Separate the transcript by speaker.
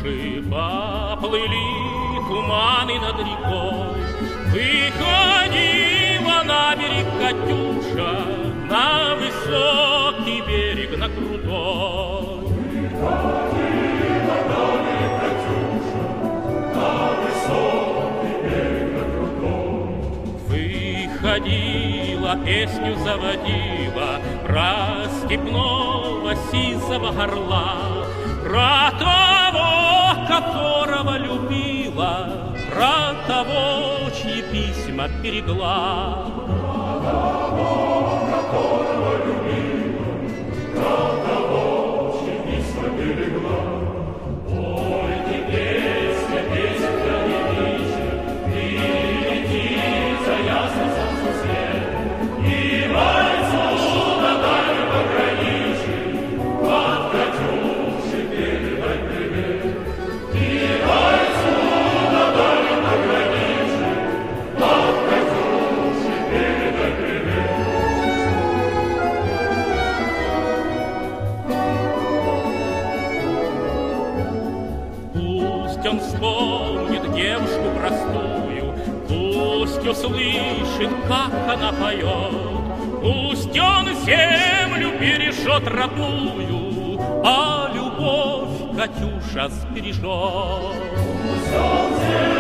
Speaker 1: Души поплыли туманы над рекой. Выходила на берег Катюша, на высокий берег, на крутой.
Speaker 2: Выходила на берег Катюша, на высокий берег, на крутой.
Speaker 1: Выходила, песню заводила про степного сизого орла, про того, которого любила, про того, чьи письма берегла.
Speaker 2: Про того, которого любила, про того, чьи письма берегла. Ой, ты песня, песенка девичья, ты летит за ясный солнцем свет, и мальцу на дальнем пограничье от Катюши передай привет. И мальцу на дальнем пограничье от Катюши передай привет.
Speaker 1: Пусть он вспомнит девушку простую, пусть услышит, как она поет, пусть он землю бережет родную, а любовь Катюша сбережет.
Speaker 2: Солнце